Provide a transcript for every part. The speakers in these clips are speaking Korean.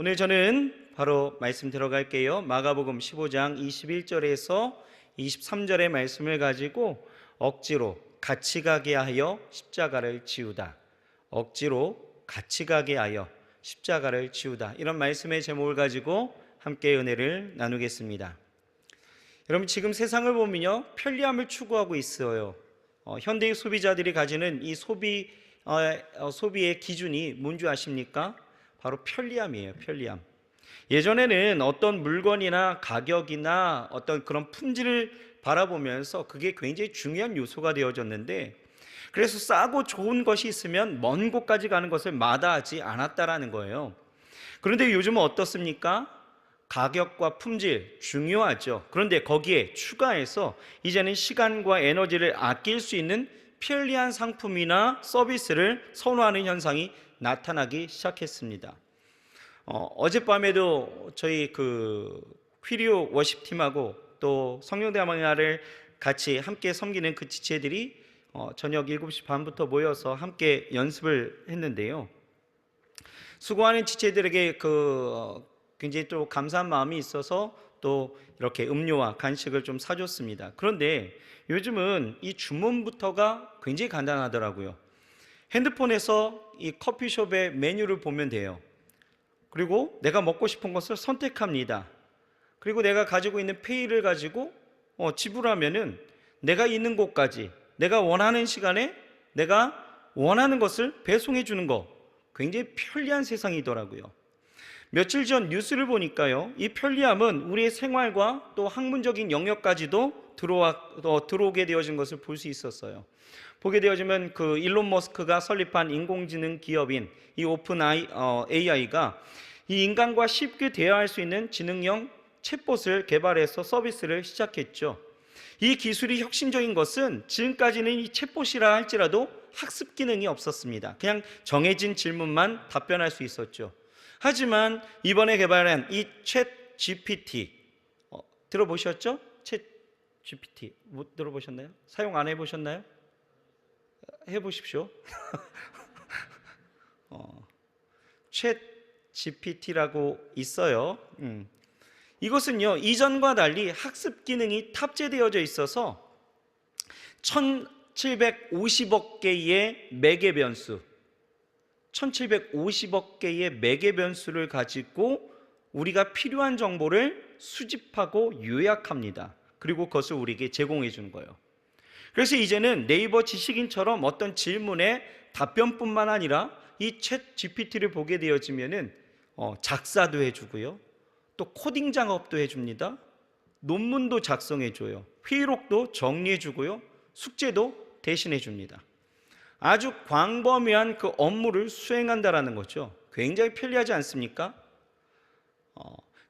오늘 저는 바로 말씀 들어갈게요. 마가복음 15장 21절에서 23절의 말씀을 가지고 억지로 같이 가게 하여 십자가를 지우다. 억지로 같이 가게 하여 십자가를 지우다. 이런 말씀의 제목을 가지고 함께 은혜를 나누겠습니다. 여러분, 지금 세상을 보면요, 편리함을 추구하고 있어요. 현대의 소비자들이 가지는 이 소비의 기준이 뭔지 아십니까? 바로 편리함이에요. 편리함. 예전에는 어떤 물건이나 가격이나 어떤 그런 품질을 바라보면서 그게 굉장히 중요한 요소가 되어졌는데, 그래서 싸고 좋은 것이 있으면 먼 곳까지 가는 것을 마다하지 않았다라는 거예요. 그런데 요즘은 어떻습니까? 가격과 품질 중요하죠. 그런데 거기에 추가해서 이제는 시간과 에너지를 아낄 수 있는 편리한 상품이나 서비스를 선호하는 현상이 나타나기 시작했습니다. 어젯밤에도 저희 퀴리오 워십팀하고 또 성령대학만나를 같이 함께 섬기는 그 지체들이 저녁 7시 반부터 모여서 함께 연습을 했는데요. 수고하는 지체들에게 굉장히 또 감사한 마음이 있어서 또 이렇게 음료와 간식을 좀 사줬습니다. 그런데 요즘은 이 주문부터가 굉장히 간단하더라고요. 핸드폰에서 이 커피숍의 메뉴를 보면 돼요. 그리고 내가 먹고 싶은 것을 선택합니다. 그리고 내가 가지고 있는 페이를 가지고 지불하면은 내가 있는 곳까지 내가 원하는 시간에 내가 원하는 것을 배송해 주는 거, 굉장히 편리한 세상이더라고요. 며칠 전 뉴스를 보니까요, 이 편리함은 우리의 생활과 또 학문적인 영역까지도 들어오게 되어진 것을 볼 수 있었어요. 보게 되어지면 일론 머스크가 설립한 인공지능 기업인 이 오픈 AI가 이 인간과 쉽게 대화할 수 있는 지능형 챗봇을 개발해서 서비스를 시작했죠. 이 기술이 혁신적인 것은 지금까지는 이 챗봇이라 할지라도 학습 기능이 없었습니다. 그냥 정해진 질문만 답변할 수 있었죠. 하지만 이번에 개발한 이 챗 GPT 들어보셨죠? 챗 GPT 못 들어보셨나요? 사용 안 해보셨나요? 해보십시오. 챗 GPT라고 있어요. 이것은요, 이전과 달리 학습 기능이 탑재되어져 있어서 1750억 개의 매개 변수, 1750억 개의 매개 변수를 가지고 우리가 필요한 정보를 수집하고 요약합니다. 그리고 그것을 우리에게 제공해 주는 거예요. 그래서 이제는 네이버 지식인처럼 어떤 질문에 답변뿐만 아니라 이 챗 GPT를 보게 되어지면은 작사도 해주고요, 또 코딩 작업도 해줍니다. 논문도 작성해줘요. 회의록도 정리해주고요, 숙제도 대신해줍니다. 아주 광범위한 그 업무를 수행한다라는 거죠. 굉장히 편리하지 않습니까?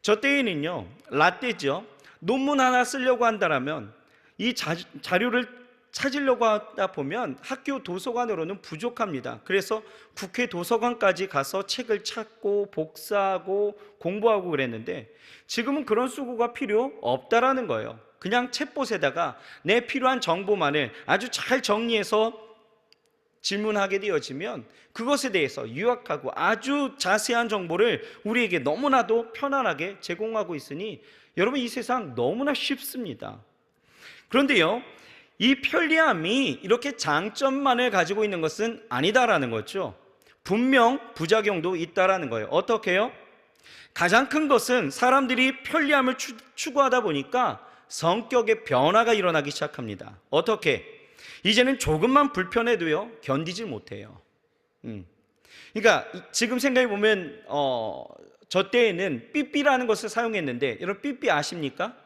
저 때에는요, 라떼죠. 논문 하나 쓰려고 한다면 이 자료를 찾으려고 하다 보면 학교 도서관으로는 부족합니다. 그래서 국회 도서관까지 가서 책을 찾고 복사하고 공부하고 그랬는데, 지금은 그런 수고가 필요 없다라는 거예요. 그냥 챗봇에다가 내 필요한 정보만을 아주 잘 정리해서 질문하게 되어지면 그것에 대해서 요약하고 아주 자세한 정보를 우리에게 너무나도 편안하게 제공하고 있으니 여러분, 이 세상 너무나 쉽습니다. 그런데요, 이 편리함이 이렇게 장점만을 가지고 있는 것은 아니다라는 거죠. 분명 부작용도 있다라는 거예요. 어떻게요? 가장 큰 것은 사람들이 편리함을 추구하다 보니까 성격의 변화가 일어나기 시작합니다. 어떻게? 이제는 조금만 불편해도요, 견디질 못해요. 그러니까 지금 생각해 보면 저 때에는 삐삐라는 것을 사용했는데, 여러분 삐삐 아십니까?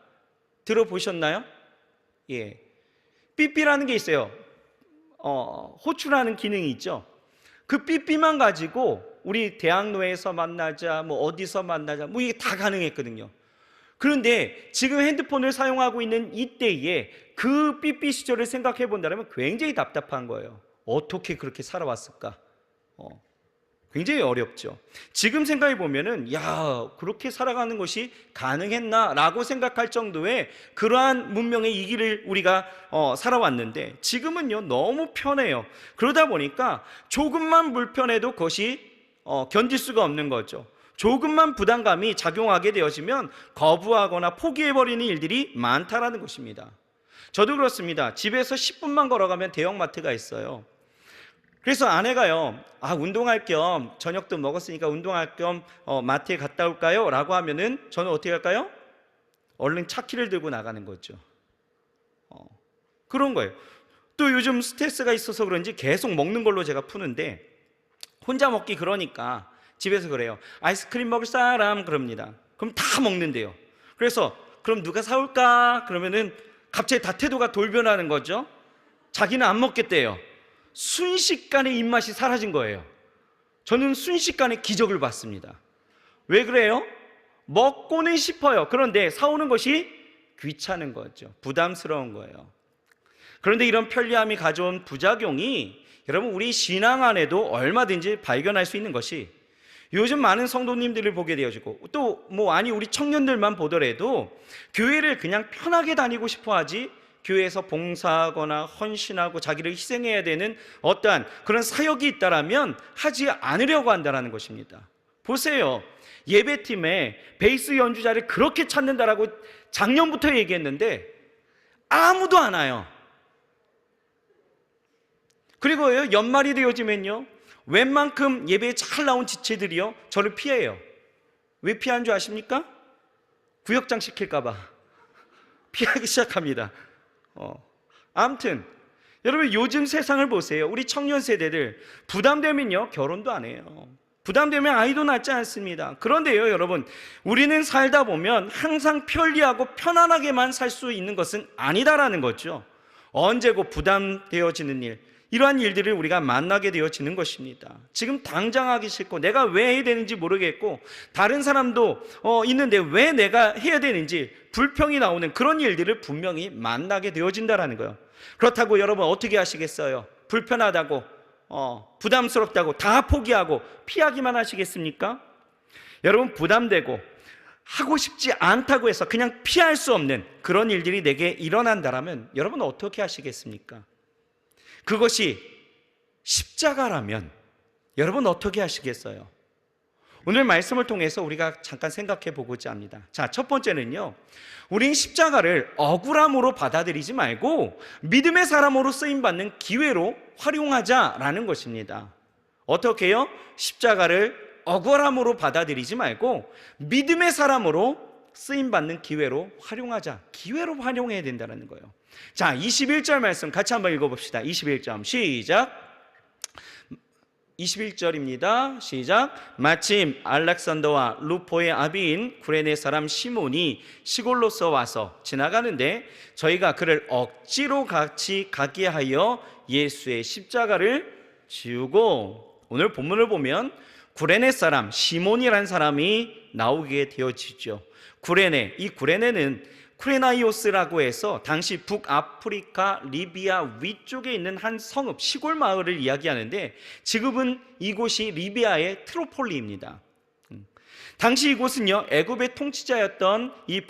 들어보셨나요? 예. 삐삐라는 게 있어요. 호출하는 기능이 있죠. 그 삐삐만 가지고 우리 대학로에서 만나자, 뭐 어디서 만나자, 뭐 이게 다 가능했거든요. 그런데 지금 핸드폰을 사용하고 있는 이때에 그 삐삐 시절을 생각해 본다면 굉장히 답답한 거예요. 어떻게 그렇게 살아왔을까? 굉장히 어렵죠. 지금 생각해 보면은 그렇게 살아가는 것이 가능했나? 라고 생각할 정도의 그러한 문명의 이 길을 우리가 살아왔는데, 지금은요, 너무 편해요. 그러다 보니까 조금만 불편해도 그것이 견딜 수가 없는 거죠. 조금만 부담감이 작용하게 되어지면 거부하거나 포기해버리는 일들이 많다라는 것입니다. 저도 그렇습니다. 집에서 10분만 걸어가면 대형마트가 있어요. 그래서 아내가요, 운동할 겸 저녁도 먹었으니까 운동할 겸 마트에 갔다 올까요? 라고 하면은 저는 어떻게 할까요? 얼른 차 키를 들고 나가는 거죠. 그런 거예요. 또 요즘 스트레스가 있어서 그런지 계속 먹는 걸로 제가 푸는데, 혼자 먹기 그러니까 집에서 그래요. 아이스크림 먹을 사람? 그럽니다. 그럼 다 먹는데요. 그래서 그럼 누가 사올까? 그러면은 갑자기 다 태도가 돌변하는 거죠. 자기는 안 먹겠대요. 순식간에 입맛이 사라진 거예요. 저는 순식간에 기적을 봤습니다. 왜 그래요? 먹고는 싶어요. 그런데 사오는 것이 귀찮은 거죠. 부담스러운 거예요. 그런데 이런 편리함이 가져온 부작용이 여러분 우리 신앙 안에도 얼마든지 발견할 수 있는 것이, 요즘 많은 성도님들을 보게 되어지고 또 우리 청년들만 보더라도 교회를 그냥 편하게 다니고 싶어 하지, 교회에서 봉사하거나 헌신하고 자기를 희생해야 되는 어떠한 그런 사역이 있다라면 하지 않으려고 한다는 것입니다. 보세요. 예배팀에 베이스 연주자를 그렇게 찾는다라고 작년부터 얘기했는데 아무도 안 와요. 그리고 연말이 되어지면요, 웬만큼 예배에 잘 나온 지체들이요 저를 피해요. 왜 피하는 줄 아십니까? 구역장 시킬까 봐 피하기 시작합니다. 아무튼 여러분 요즘 세상을 보세요. 우리 청년 세대들 부담되면요 결혼도 안 해요. 부담되면 아이도 낳지 않습니다. 그런데요 여러분, 우리는 살다 보면 항상 편리하고 편안하게만 살 수 있는 것은 아니다라는 거죠. 언제고 부담되어지는 일, 이러한 일들을 우리가 만나게 되어지는 것입니다. 지금 당장 하기 싫고 내가 왜 해야 되는지 모르겠고 다른 사람도 있는데 왜 내가 해야 되는지 불평이 나오는 그런 일들을 분명히 만나게 되어진다는 거예요. 그렇다고 여러분 어떻게 하시겠어요? 불편하다고 부담스럽다고 다 포기하고 피하기만 하시겠습니까? 여러분 부담되고 하고 싶지 않다고 해서 그냥 피할 수 없는 그런 일들이 내게 일어난다면 여러분 어떻게 하시겠습니까? 그것이 십자가라면 여러분 어떻게 하시겠어요? 오늘 말씀을 통해서 우리가 잠깐 생각해 보고자 합니다. 자, 첫 번째는요, 우린 십자가를 억울함으로 받아들이지 말고 믿음의 사람으로 쓰임받는 기회로 활용하자라는 것입니다. 어떻게 해요? 십자가를 억울함으로 받아들이지 말고 믿음의 사람으로 쓰임받는 기회로 활용하자. 기회로 활용해야 된다는 거예요. 자, 21절 말씀 같이 한번 읽어봅시다. 21절 시작. 21절입니다. 시작. 마침 알렉산더와 루포의 아비인 구레네 사람 시몬이 시골로서 와서 지나가는데 저희가 그를 억지로 같이 가게 하여 예수의 십자가를 지우고, 오늘 본문을 보면 구레네 사람 시몬이라는 사람이 나오게 되어지죠. 구레네, 이 구레네는 쿠레나이오스라고 해서 당시 북아프리카 리비아 위쪽에 있는 한 성읍, 시골 마을을 이야기하는데 지금은 이곳이 리비아의 트로폴리입니다. 당시 이곳은요 애굽의 통치자였던 이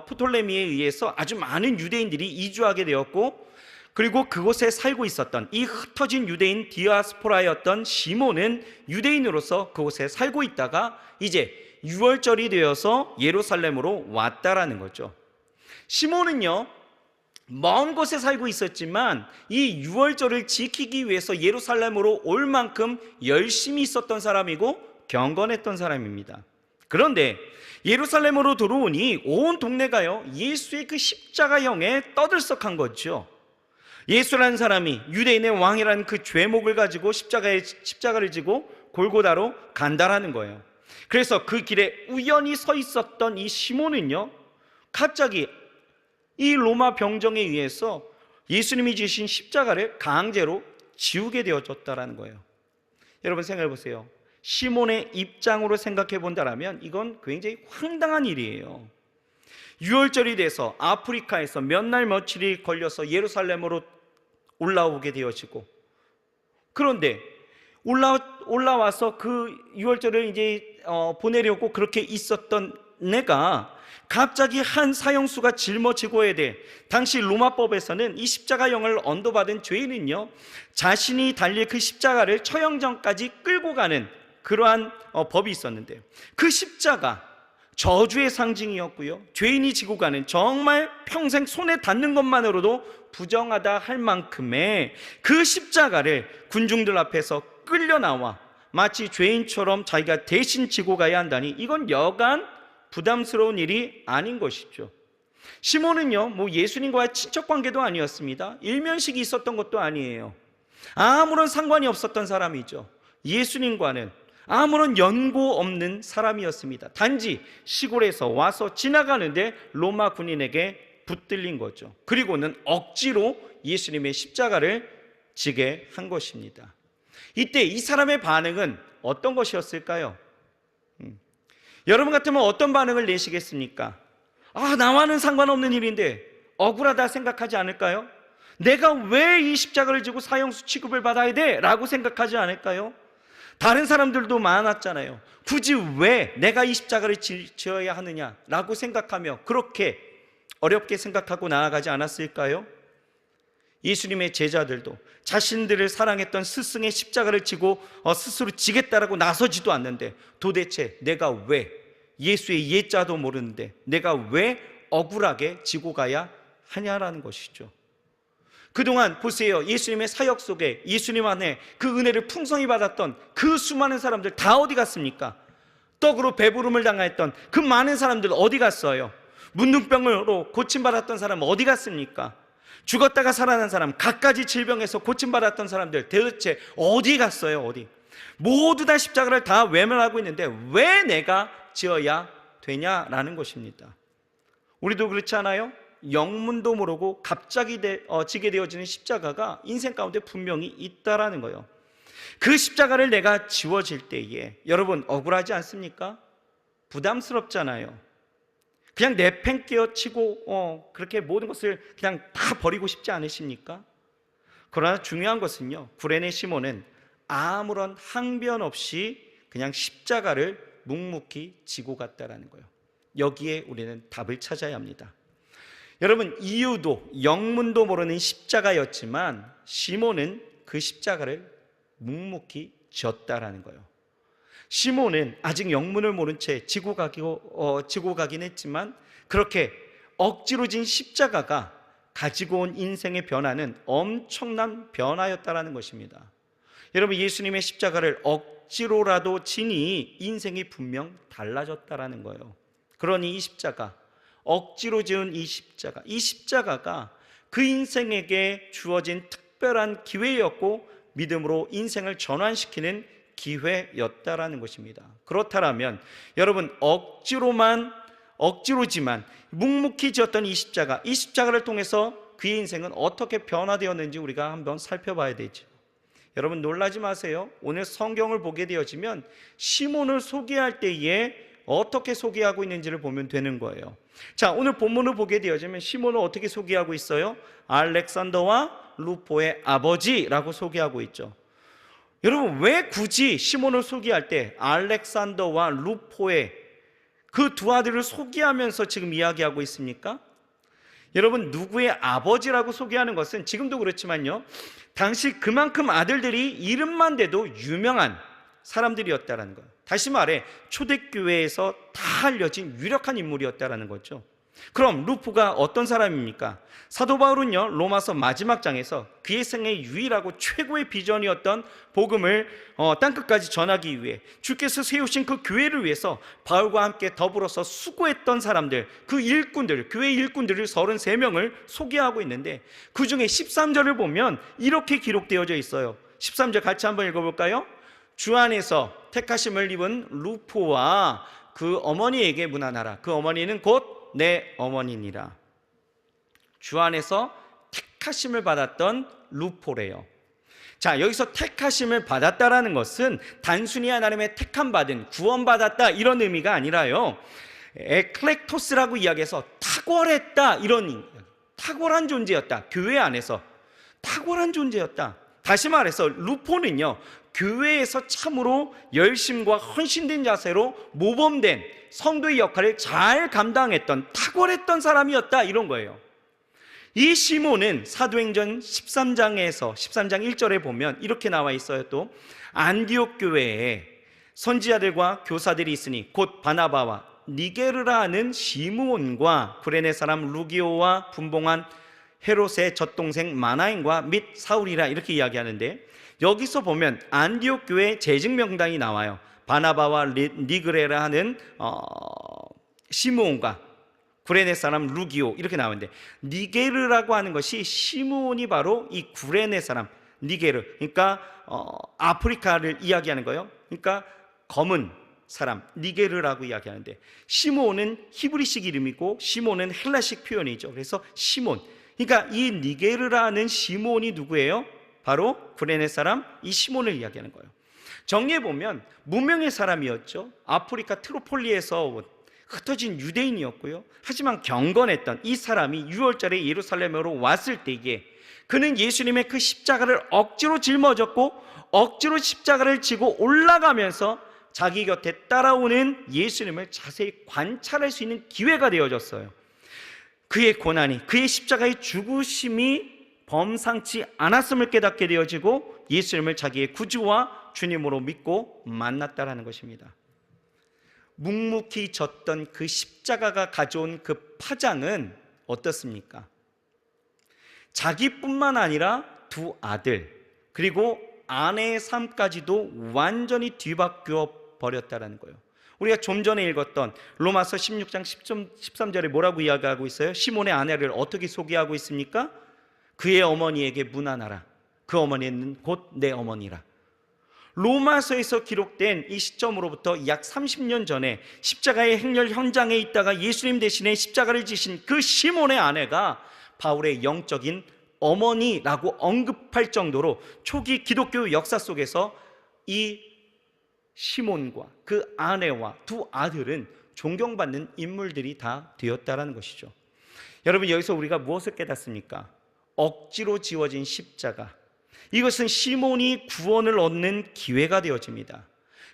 프톨레미에 의해서 아주 많은 유대인들이 이주하게 되었고, 그리고 그곳에 살고 있었던 이 흩어진 유대인 디아스포라였던 시몬은 유대인으로서 그곳에 살고 있다가 이제 6월절이 되어서 예루살렘으로 왔다라는 거죠. 시몬은요 먼 곳에 살고 있었지만 이 6월절을 지키기 위해서 예루살렘으로 올 만큼 열심히 있었던 사람이고 경건했던 사람입니다. 그런데 예루살렘으로 들어오니 온 동네가요 예수의 그 십자가형에 떠들썩한 거죠. 예수라는 사람이 유대인의 왕이라는 그 죄목을 가지고 십자가를 지고 골고다로 간다라는 거예요. 그래서 그 길에 우연히 서 있었던 이 시몬은요 갑자기 이 로마 병정에 의해서 예수님이 지신 십자가를 강제로 지우게 되어졌다는 거예요. 여러분 생각해 보세요. 시몬의 입장으로 생각해 본다면 이건 굉장히 황당한 일이에요. 6월절이 돼서 아프리카에서 몇 날 며칠이 걸려서 예루살렘으로 올라오게 되어지고, 그런데 올라와서 그 6월절을 이제 보내려고 그렇게 있었던 내가 갑자기 한 사형수가 짊어지고야 돼. 당시 로마법에서는 이 십자가형을 언도받은 죄인은요 자신이 달릴 그 십자가를 처형전까지 끌고 가는 그러한 법이 있었는데, 그 십자가 저주의 상징이었고요, 죄인이 지고 가는 정말 평생 손에 닿는 것만으로도 부정하다 할 만큼의 그 십자가를 군중들 앞에서 끌려 나와 마치 죄인처럼 자기가 대신 지고 가야 한다니, 이건 여간 부담스러운 일이 아닌 것이죠. 시몬은요, 예수님과의 친척 관계도 아니었습니다. 일면식이 있었던 것도 아니에요. 아무런 상관이 없었던 사람이죠. 예수님과는 아무런 연고 없는 사람이었습니다. 단지 시골에서 와서 지나가는데 로마 군인에게 붙들린 거죠. 그리고는 억지로 예수님의 십자가를 지게 한 것입니다. 이때 이 사람의 반응은 어떤 것이었을까요? 여러분 같으면 어떤 반응을 내시겠습니까? 나와는 상관없는 일인데 억울하다 생각하지 않을까요? 내가 왜 이 십자가를 지고 사형수 취급을 받아야 돼? 라고 생각하지 않을까요? 다른 사람들도 많았잖아요. 굳이 왜 내가 이 십자가를 지어야 하느냐 라고 생각하며 그렇게 어렵게 생각하고 나아가지 않았을까요? 예수님의 제자들도 자신들을 사랑했던 스승의 십자가를 지고 스스로 지겠다라고 나서지도 않는데, 도대체 내가 왜, 예수의 예자도 모르는데 내가 왜 억울하게 지고 가야 하냐라는 것이죠. 그동안 보세요, 예수님의 사역 속에 예수님 안에 그 은혜를 풍성히 받았던 그 수많은 사람들 다 어디 갔습니까? 떡으로 배부름을 당했던 그 많은 사람들 어디 갔어요? 문둥병으로 고침받았던 사람 어디 갔습니까? 죽었다가 살아난 사람, 갖가지 질병에서 고침받았던 사람들 도대체 어디 갔어요? 어디? 모두 다 십자가를 다 외면하고 있는데 왜 내가 지어야 되냐라는 것입니다. 우리도 그렇지 않아요? 영문도 모르고 갑자기 지게 되어지는 십자가가 인생 가운데 분명히 있다라는 거예요. 그 십자가를 내가 지워질 때에 여러분 억울하지 않습니까? 부담스럽잖아요. 그냥 내팽개치고 그렇게 모든 것을 그냥 다 버리고 싶지 않으십니까? 그러나 중요한 것은요, 구레네 시몬은 아무런 항변 없이 그냥 십자가를 묵묵히 지고 갔다라는 거예요. 여기에 우리는 답을 찾아야 합니다. 여러분, 이유도 영문도 모르는 십자가였지만 시몬은 그 십자가를 묵묵히 졌다라는 거예요. 시몬은 아직 영문을 모른 채 지고 가긴 했지만 그렇게 억지로 진 십자가가 가지고 온 인생의 변화는 엄청난 변화였다라는 것입니다. 여러분, 예수님의 십자가를 억지로라도 지니 인생이 분명 달라졌다라는 거예요. 그러니 이 십자가, 억지로 지은 이 십자가가 그 인생에게 주어진 특별한 기회였고 믿음으로 인생을 전환시키는 기회였다라는 것입니다. 그렇다면 여러분, 억지로지만 묵묵히 지었던 이 십자가를 통해서 그의 인생은 어떻게 변화되었는지 우리가 한번 살펴봐야 되죠. 여러분, 놀라지 마세요. 오늘 성경을 보게 되어지면 시몬을 소개할 때에 어떻게 소개하고 있는지를 보면 되는 거예요. 자, 오늘 본문을 보게 되어지면 시몬을 어떻게 소개하고 있어요? 알렉산더와 루포의 아버지라고 소개하고 있죠. 여러분, 왜 굳이 시몬을 소개할 때 알렉산더와 루포의 그 두 아들을 소개하면서 지금 이야기하고 있습니까? 여러분, 누구의 아버지라고 소개하는 것은 지금도 그렇지만요, 당시 그만큼 아들들이 이름만 대도 유명한 사람들이었다는 거예요. 다시 말해 초대교회에서 다 알려진 유력한 인물이었다는 거죠. 그럼 루포가 어떤 사람입니까? 사도 바울은요, 로마서 마지막 장에서 그의 생의 유일하고 최고의 비전이었던 복음을 땅끝까지 전하기 위해 주께서 세우신 그 교회를 위해서 바울과 함께 더불어서 수고했던 사람들, 그 일꾼들, 교회 일꾼들을 33명을 소개하고 있는데 그 중에 13절을 보면 이렇게 기록되어져 있어요. 13절 같이 한번 읽어볼까요? 주 안에서 택하심을 입은 루포와 그 어머니에게 문안하라. 그 어머니는 곧 내 어머니니라. 주 안에서 택하심을 받았던 루포래요. 자, 여기서 택하심을 받았다라는 것은 단순히 하나님의 택함받은, 구원받았다 이런 의미가 아니라요, 에클렉토스라고 이야기해서 탁월했다, 이런, 탁월한 존재였다. 교회 안에서 탁월한 존재였다. 다시 말해서 루포는요, 교회에서 참으로 열심과 헌신된 자세로 모범된 성도의 역할을 잘 감당했던 탁월했던 사람이었다, 이런 거예요. 이 시몬은 사도행전 13장 1절에 보면 이렇게 나와 있어요. 또 안디옥 교회에 선지자들과 교사들이 있으니 곧 바나바와 니게르라 하는 시므온과 구레네 사람 루기오와 분봉한 헤롯의 젖동생 마나인과 및 사울이라 이렇게 이야기하는데, 여기서 보면 안디옥 교회 재직 명단이 나와요. 바나바와 니그레라 하는 시므온과 구레네 사람 루기오 이렇게 나오는데, 니게르라고 하는 것이 시므온이 바로 이 구레네 사람 니게르, 그러니까 아프리카를 이야기하는 거예요. 그러니까 검은 사람 니게르라고 이야기하는데, 시므온은 히브리식 이름이고 시몬은 헬라식 표현이죠. 그래서 시몬, 그러니까 이 니게르라는 시몬이 누구예요? 바로 구레네 사람 이 시몬을 이야기하는 거예요. 정리해보면 무명의 사람이었죠. 아프리카 트로폴리에서 흩어진 유대인이었고요. 하지만 경건했던 이 사람이 6월절에 예루살렘으로 왔을 때에 그는 예수님의 그 십자가를 억지로 짊어졌고 억지로 십자가를 지고 올라가면서 자기 곁에 따라오는 예수님을 자세히 관찰할 수 있는 기회가 되어졌어요. 그의 고난이, 그의 십자가의 죽으심이 범상치 않았음을 깨닫게 되어지고 예수님을 자기의 구주와 주님으로 믿고 만났다라는 것입니다. 묵묵히 졌던 그 십자가가 가져온 그 파장은 어떻습니까? 자기뿐만 아니라 두 아들 그리고 아내의 삶까지도 완전히 뒤바뀌어 버렸다라는 거예요. 우리가 좀 전에 읽었던 로마서 16장 13절에 뭐라고 이야기하고 있어요? 시몬의 아내를 어떻게 소개하고 있습니까? 그의 어머니에게 문안하라. 그 어머니는 곧 내 어머니라. 로마서에서 기록된 이 시점으로부터 약 30년 전에 십자가의 행렬 현장에 있다가 예수님 대신에 십자가를 지신 그 시몬의 아내가 바울의 영적인 어머니라고 언급할 정도로 초기 기독교 역사 속에서 이 시몬과 그 아내와 두 아들은 존경받는 인물들이 다 되었다라는 것이죠. 여러분, 여기서 우리가 무엇을 깨닫습니까? 억지로 지워진 십자가, 이것은 시몬이 구원을 얻는 기회가 되어집니다.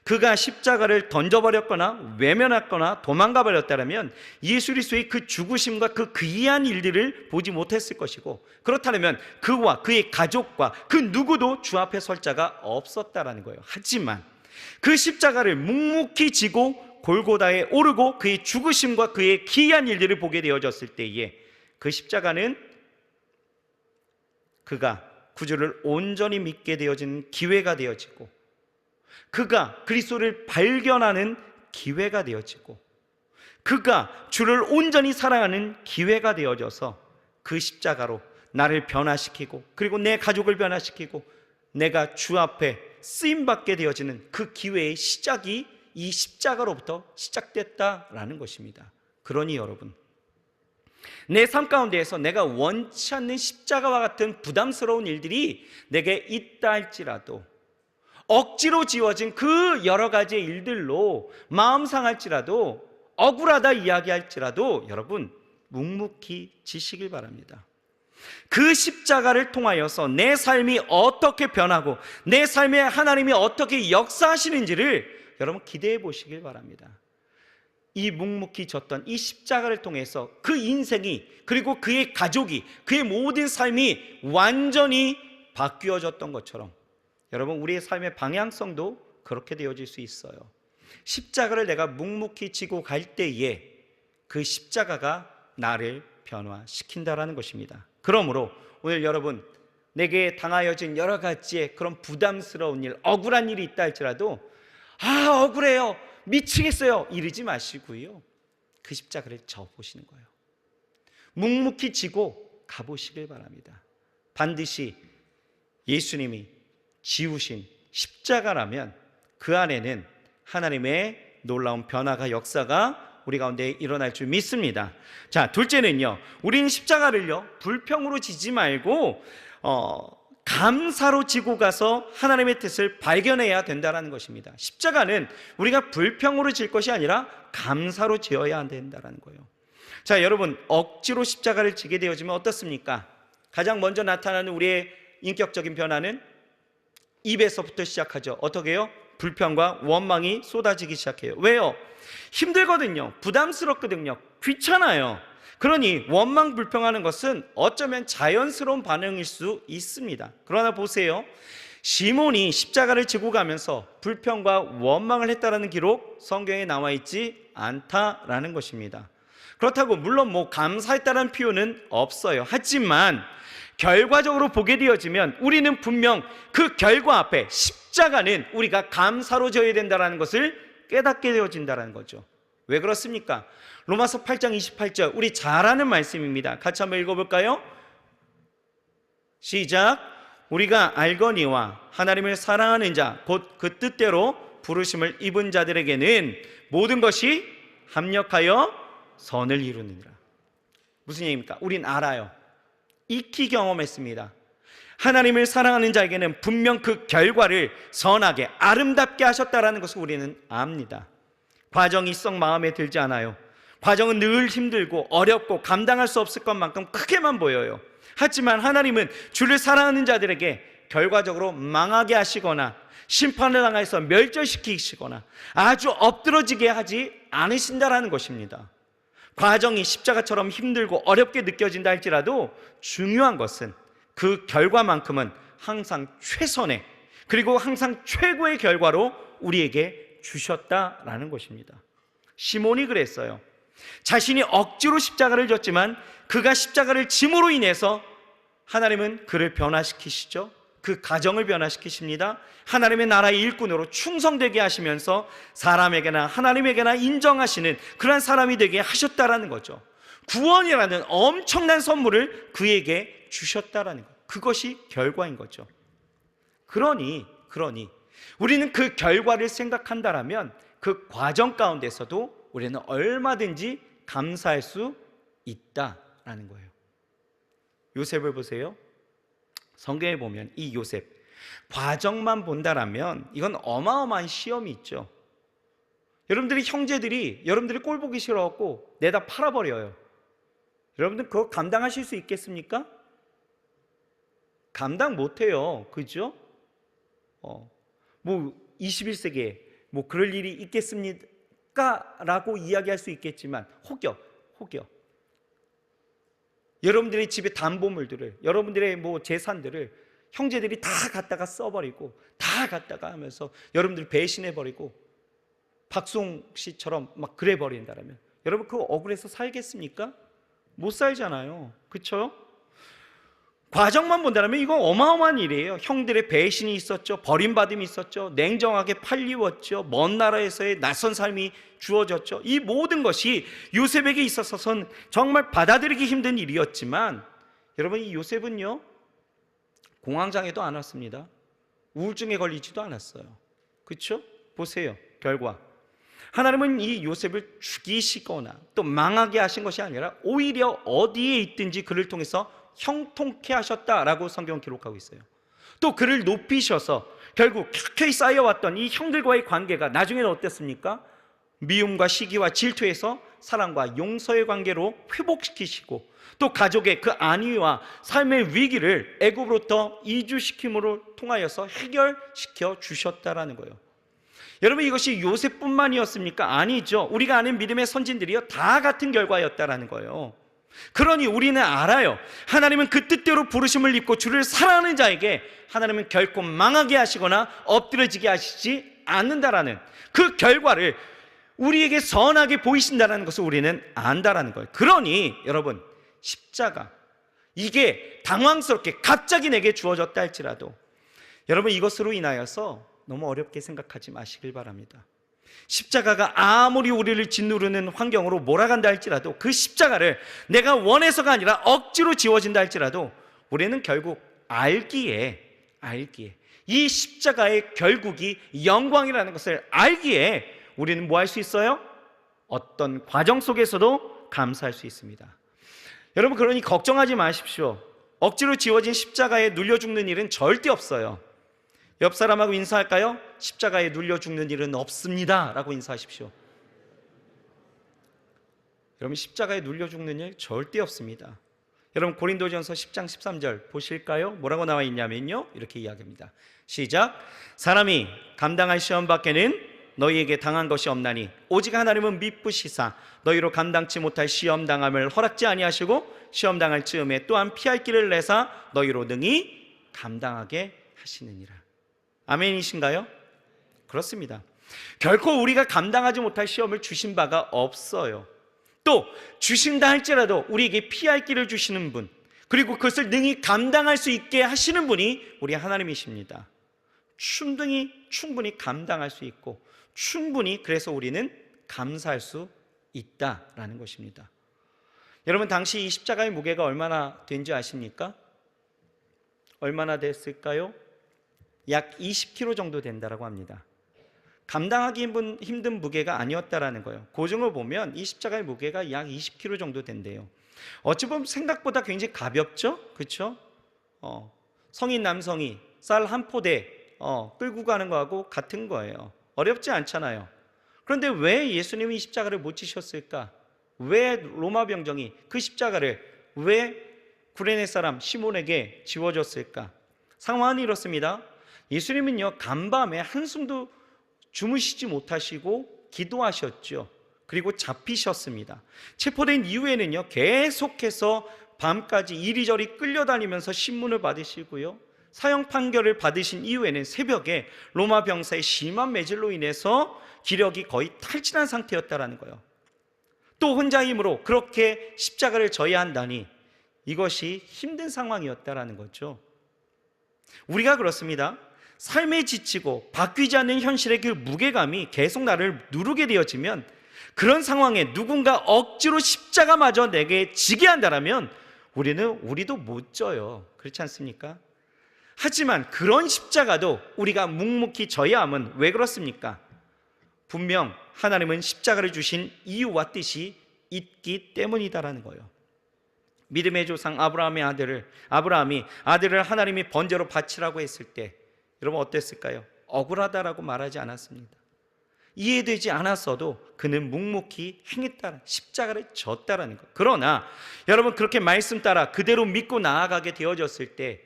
그가 십자가를 던져버렸거나 외면했거나 도망가 버렸다면 예수 그리스도의 그 죽으심과 그 기이한 일들을 보지 못했을 것이고, 그렇다면 그와 그의 가족과 그 누구도 주 앞에 설 자가 없었다라는 거예요. 하지만 그 십자가를 묵묵히 지고 골고다에 오르고 그의 죽으심과 그의 기이한 일들을 보게 되어졌을 때에 그 십자가는 그가 구주를 온전히 믿게 되어지는 기회가 되어지고, 그가 그리스도를 발견하는 기회가 되어지고, 그가 주를 온전히 사랑하는 기회가 되어져서 그 십자가로 나를 변화시키고 그리고 내 가족을 변화시키고 내가 주 앞에 쓰임받게 되어지는 그 기회의 시작이 이 십자가로부터 시작됐다라는 것입니다. 그러니 여러분, 내 삶 가운데에서 내가 원치 않는 십자가와 같은 부담스러운 일들이 내게 있다 할지라도, 억지로 지워진 그 여러 가지의 일들로 마음 상할지라도, 억울하다 이야기할지라도 여러분 묵묵히 지시길 바랍니다. 그 십자가를 통하여서 내 삶이 어떻게 변하고 내 삶에 하나님이 어떻게 역사하시는지를 여러분 기대해 보시길 바랍니다. 이 묵묵히 졌던 이 십자가를 통해서 그 인생이, 그리고 그의 가족이, 그의 모든 삶이 완전히 바뀌어졌던 것처럼 여러분 우리의 삶의 방향성도 그렇게 되어질 수 있어요. 십자가를 내가 묵묵히 지고 갈 때에 그 십자가가 나를 변화시킨다라는 것입니다. 그러므로 오늘 여러분, 내게 당하여진 여러 가지의 그런 부담스러운 일, 억울한 일이 있다 할지라도 억울해요, 미치겠어요 이러지 마시고요, 그 십자가를 져보시는 거예요. 묵묵히 지고 가보시길 바랍니다. 반드시 예수님이 지우신 십자가라면 그 안에는 하나님의 놀라운 변화가, 역사가 우리 가운데 일어날 줄 믿습니다. 자, 둘째는요, 우리는 십자가를요 불평으로 지지 말고 감사로 지고 가서 하나님의 뜻을 발견해야 된다는 것입니다. 십자가는 우리가 불평으로 질 것이 아니라 감사로 지어야 된다는 거예요. 자, 여러분, 억지로 십자가를 지게 되어지면 어떻습니까? 가장 먼저 나타나는 우리의 인격적인 변화는 입에서부터 시작하죠. 어떻게 해요? 불평과 원망이 쏟아지기 시작해요. 왜요? 힘들거든요. 부담스럽거든요. 귀찮아요. 그러니 원망, 불평하는 것은 어쩌면 자연스러운 반응일 수 있습니다. 그러나 보세요, 시몬이 십자가를 지고 가면서 불평과 원망을 했다라는 기록 성경에 나와 있지 않다라는 것입니다. 그렇다고 물론 감사했다는 표현은 없어요. 하지만 결과적으로 보게 되어지면 우리는 분명 그 결과 앞에 십자가는 우리가 감사로 져야 된다는 것을 깨닫게 되어진다는 거죠. 왜 그렇습니까? 로마서 8장 28절 우리 잘 아는 말씀입니다. 같이 한번 읽어볼까요? 시작. 우리가 알거니와 하나님을 사랑하는 자 곧 그 뜻대로 부르심을 입은 자들에게는 모든 것이 합력하여 선을 이루느니라. 무슨 얘기입니까? 우린 알아요. 익히 경험했습니다. 하나님을 사랑하는 자에게는 분명 그 결과를 선하게 아름답게 하셨다라는 것을 우리는 압니다. 과정이 썩 마음에 들지 않아요. 과정은 늘 힘들고 어렵고 감당할 수 없을 것만큼 크게만 보여요. 하지만 하나님은 주를 사랑하는 자들에게 결과적으로 망하게 하시거나 심판을 당해서 멸절시키시거나 아주 엎드러지게 하지 않으신다라는 것입니다. 과정이 십자가처럼 힘들고 어렵게 느껴진다 할지라도 중요한 것은 그 결과만큼은 항상 최선의 그리고 항상 최고의 결과로 우리에게 주셨다라는 것입니다. 시몬이 그랬어요. 자신이 억지로 십자가를 졌지만 그가 십자가를 짐으로 인해서 하나님은 그를 변화시키시죠. 그 가정을 변화시키십니다. 하나님의 나라의 일꾼으로 충성되게 하시면서 사람에게나 하나님에게나 인정하시는 그런 사람이 되게 하셨다라는 거죠. 구원이라는 엄청난 선물을 그에게 주셨다라는 것, 그것이 결과인 거죠. 그러니 우리는 그 결과를 생각한다라면 그 과정 가운데서도 우리는 얼마든지 감사할 수 있다라는 거예요. 요셉을 보세요. 성경에 보면 이 요셉 과정만 본다라면 이건 어마어마한 시험이 있죠. 여러분들이 형제들이 여러분들이 꼴 보기 싫어갖고 내다 팔아버려요. 여러분들 그거 감당하실 수 있겠습니까? 감당 못해요. 그죠? 21세기에 그럴 일이 있겠습니까? 라고 이야기할 수 있겠지만 혹여 여러분들의 집에 담보물들을 여러분들의 재산들을 형제들이 다 갖다가 써버리고 다 갖다가 하면서 여러분들 배신해버리고 박수홍 씨처럼 막 그래버린다면 여러분 그거 억울해서 살겠습니까? 못 살잖아요. 그렇죠? 과정만 본다면 이건 어마어마한 일이에요. 형들의 배신이 있었죠. 버림받음이 있었죠. 냉정하게 팔리웠죠. 먼 나라에서의 낯선 삶이 주어졌죠. 이 모든 것이 요셉에게 있어서는 정말 받아들이기 힘든 일이었지만 여러분 이 요셉은요 공황장애도 안 왔습니다. 우울증에 걸리지도 않았어요. 그렇죠? 보세요. 결과 하나님은 이 요셉을 죽이시거나 또 망하게 하신 것이 아니라 오히려 어디에 있든지 그를 통해서 형통케 하셨다라고 성경은 기록하고 있어요. 또 그를 높이셔서 결국 켜켜이 쌓여왔던 이 형들과의 관계가 나중에는 어땠습니까? 미움과 시기와 질투에서 사랑과 용서의 관계로 회복시키시고 또 가족의 그 안위와 삶의 위기를 애굽으로부터 이주시킴으로 통하여서 해결시켜 주셨다라는 거예요. 여러분 이것이 요셉뿐만이었습니까? 아니죠. 우리가 아는 믿음의 선진들이요 다 같은 결과였다라는 거예요. 그러니 우리는 알아요. 하나님은 그 뜻대로 부르심을 입고 주를 사랑하는 자에게 하나님은 결코 망하게 하시거나 엎드려지게 하시지 않는다라는 그 결과를 우리에게 선하게 보이신다는 것을 우리는 안다라는 거예요. 그러니 여러분 십자가 이게 당황스럽게 갑자기 내게 주어졌다 할지라도 여러분 이것으로 인하여서 너무 어렵게 생각하지 마시길 바랍니다. 십자가가 아무리 우리를 짓누르는 환경으로 몰아간다 할지라도 그 십자가를 내가 원해서가 아니라 억지로 지워진다 할지라도 우리는 결국 알기에 이 십자가의 결국이 영광이라는 것을 알기에 우리는 뭐 할 수 있어요? 어떤 과정 속에서도 감사할 수 있습니다. 여러분 그러니 걱정하지 마십시오. 억지로 지워진 십자가에 눌려 죽는 일은 절대 없어요. 옆 사람하고 인사할까요? 십자가에 눌려 죽는 일은 없습니다 라고 인사하십시오. 여러분 십자가에 눌려 죽는 일 절대 없습니다. 여러분 고린도전서 10장 13절 보실까요? 뭐라고 나와 있냐면요 이렇게 이야기합니다. 시작. 사람이 감당할 시험 밖에는 너희에게 당한 것이 없나니 오직 하나님은 미쁘시사 너희로 감당치 못할 시험 당함을 허락지 아니하시고 시험 당할 즈음에 또한 피할 길을 내사 너희로 능히 감당하게 하시느니라. 아멘이신가요? 그렇습니다. 결코 우리가 감당하지 못할 시험을 주신 바가 없어요. 또 주신다 할지라도 우리에게 피할 길을 주시는 분, 그리고 그것을 능히 감당할 수 있게 하시는 분이 우리 하나님이십니다. 충분히 감당할 수 있고, 충분히 그래서 우리는 감사할 수 있다라는 것입니다. 여러분, 당시 이 십자가의 무게가 얼마나 된지 아십니까? 얼마나 됐을까요? 약 20kg 정도 된다고 합니다. 감당하기 힘든 무게가 아니었다라는 거예요. 고증을 보면 이 십자가의 무게가 약 20kg 정도 된대요. 어찌 보면 생각보다 굉장히 가볍죠? 그렇죠? 성인 남성이 쌀 한 포대 끌고 가는 거하고 같은 거예요. 어렵지 않잖아요. 그런데 왜 예수님이 이 십자가를 못 지셨을까? 왜 로마 병정이 그 십자가를 왜 구레네 사람 시몬에게 지워줬을까? 상황은 이렇습니다. 예수님은요, 간밤에 한숨도 주무시지 못하시고 기도하셨죠. 그리고 잡히셨습니다. 체포된 이후에는요, 계속해서 밤까지 이리저리 끌려다니면서 신문을 받으시고요, 사형 판결을 받으신 이후에는 새벽에 로마 병사의 심한 매질로 인해서 기력이 거의 탈진한 상태였다라는 거예요. 또 혼자 힘으로 그렇게 십자가를 져야 한다니 이것이 힘든 상황이었다라는 거죠. 우리가 그렇습니다. 삶에 지치고 바뀌지 않는 현실의 그 무게감이 계속 나를 누르게 되어지면, 그런 상황에 누군가 억지로 십자가마저 내게 지게 한다면 우리도 못 져요. 그렇지 않습니까? 하지만 그런 십자가도 우리가 묵묵히 져야 함은 왜 그렇습니까? 분명 하나님은 십자가를 주신 이유와 뜻이 있기 때문이다라는 거예요. 믿음의 조상 아브라함이 아들을 하나님이 번제로 바치라고 했을 때 여러분 어땠을까요? 억울하다라고 말하지 않았습니다. 이해되지 않았어도 그는 묵묵히 행했다, 십자가를 졌다라는 것. 그러나 여러분, 그렇게 말씀 따라 그대로 믿고 나아가게 되어졌을 때